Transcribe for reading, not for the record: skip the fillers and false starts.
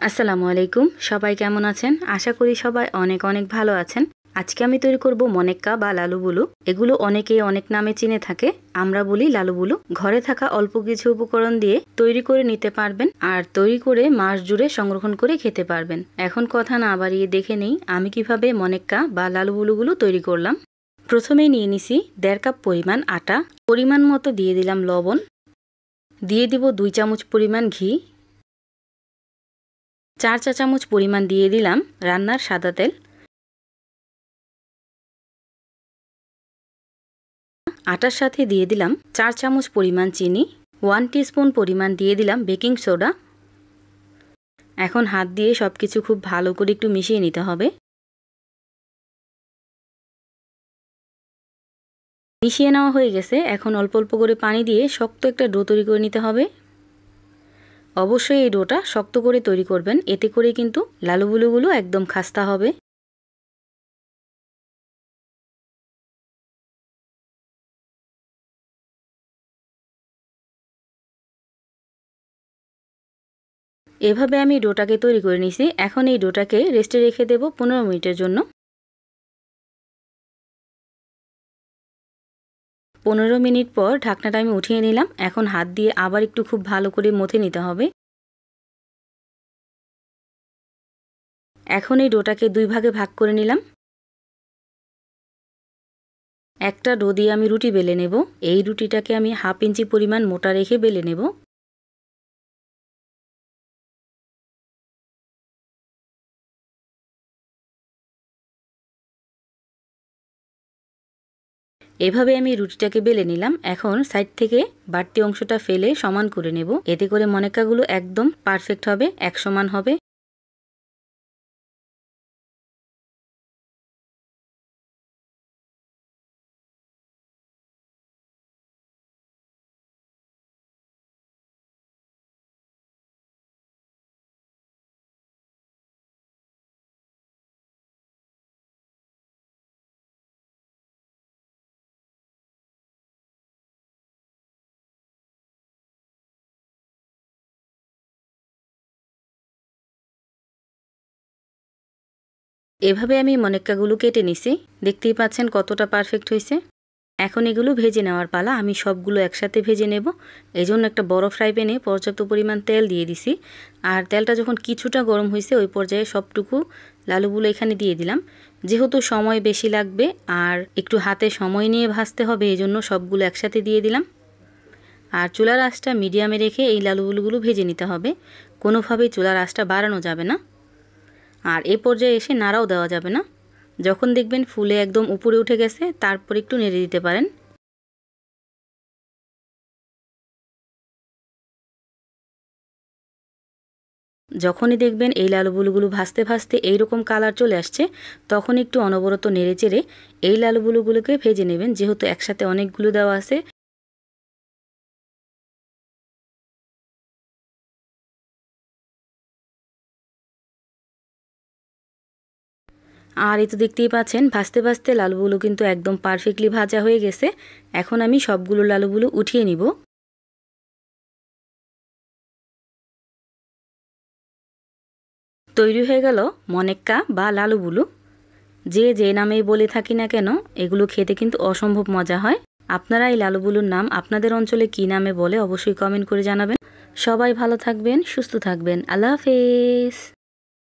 আসসালামু আলাইকুম। সবাই কেমন আছেন? আশা করি সবাই অনেক অনেক ভালো আছেন। আজকে আমি তৈরি করব মনেক্কা বা লালুবুলু। এগুলো অনেকেই অনেক নামে চিনে থাকে, আমরা বলি লালুবুলু। ঘরে থাকা অল্প কিছু উপকরণ দিয়ে তৈরি করে নিতে পারবেন, আর তৈরি করে মাস জুড়ে সংরক্ষণ করে খেতে পারবেন। এখন কথা না বাড়িয়ে দেখে নেই আমি কিভাবে মনেক্কা বা লালুবুলুগুলো তৈরি করলাম। প্রথমেই নিয়ে নিছি 1.5 কাপ পরিমাণ আটা, পরিমাণ মতো দিয়ে দিলাম লবণ, দিয়ে দিব 2 চামচ পরিমাণ ঘি, 4 চা চামচ পরিমাণ দিয়ে দিলাম রান্নার সাদা তেল, আটার সাথে দিয়ে দিলাম 4 চামচ পরিমাণ চিনি, 1 টিস্পুন পরিমাণ দিয়ে দিলাম বেকিং সোডা। এখন হাত দিয়ে সবকিছু খুব ভালো করে একটু মিশিয়ে নিতে হবে। মিশিয়ে নেওয়া হয়ে গেছে। এখন অল্প অল্প করে পানি দিয়ে শক্ত একটা ডো তৈরি করে নিতে হবে। অবশ্যই এই ডোটা শক্ত করে তৈরি করবেন, এতে করে কিন্তু লালুবুলুগুলো একদম খাস্তা হবে। এভাবে আমি ডোটাকে তৈরি করে নিছি। এখন এই ডোটাকে রেস্টে রেখে দেব 15 মিনিটের জন্য। 15 মিনিট পর ঢাকনাটা আমি উঠিয়ে নিলাম। এখন হাত দিয়ে আবার একটু খুব ভালো করে মথে নিতে হবে। এখন এই ডোটাকে 2 ভাগে ভাগ করে নিলাম। একটা ডো দিয়ে আমি রুটি বেলে নেব। এই রুটিটাকে আমি 1/2 ইঞ্চি পরিমাণ মোটা রেখে বেলে নেব। এভাবে আমি রুটিটাকে বেলে নিলাম। এখন সাইড থেকে বাড়তি অংশটা ফেলে সমান করে নেব, এতে করে মনেক্কাগুলো একদম পারফেক্ট হবে, এক সমান হবে। এভাবে আমি মনেক্কাগুলো কেটে নিছি। দেখতেই পাচ্ছেন কতটা পারফেক্ট হয়েছে। এখন এগুলো ভেজে নেওয়ার পালা। আমি সবগুলো একসাথে ভেজে নেব। এই জন্য একটা বড় ফ্রাই প্যানে পর্যাপ্ত পরিমাণ তেল দিয়ে দিছি। আর তেলটা যখন কিছুটা গরম হয়েছে ওই পর্যায়ে সবটুকু লালুগুলো এখানে দিয়ে দিলাম। যেহেতু সময় বেশি লাগবে আর একটু হাতে সময় নিয়ে ভাজতে হবে, এই জন্য সবগুলো একসাথে দিয়ে দিলাম। আর চুলার আঁচটা মিডিয়ামে রেখে এই লালুগুলো ভেজে নিতে হবে। কোনোভাবেই চুলার আঁচটা বাড়ানো যাবে না, আর এ পর্যায়ে এসে নাড়াও দেওয়া যাবে না। যখন দেখবেন ফুলে একদম উপরে উঠে গেছে তারপর একটু নেড়ে দিতে পারেন। যখনই দেখবেন এই লালুবুলুগুলো ভাজতে ভাজতে এইরকম কালার চলে আসছে, তখন একটু অনবরত নেড়ে চেড়ে এই লালুবুলুগুলোকে ভেজে নেবেন, যেহেতু একসাথে অনেকগুলো দেওয়া আছে। আর এই তো দেখতেই পাচ্ছেন ভাজতে ভাজতে লালুগুলো কিন্তু একদম পারফেক্টলি ভাজা হয়ে গেছে। এখন আমি সবগুলো লালুগুলো উঠিয়ে নিব। তৈরি হয়ে গেল মনেক্কা বা লালুবুলু। যে যে নামেই বলে থাকি না কেন, এগুলো খেতে কিন্তু অসম্ভব মজা হয়। আপনারা এই লালুবুলুর নাম আপনাদের অঞ্চলে কী নামে বলে অবশ্যই কমেন্ট করে জানাবেন। সবাই ভালো থাকবেন, সুস্থ থাকবেন। আল্লাহ হাফেজ।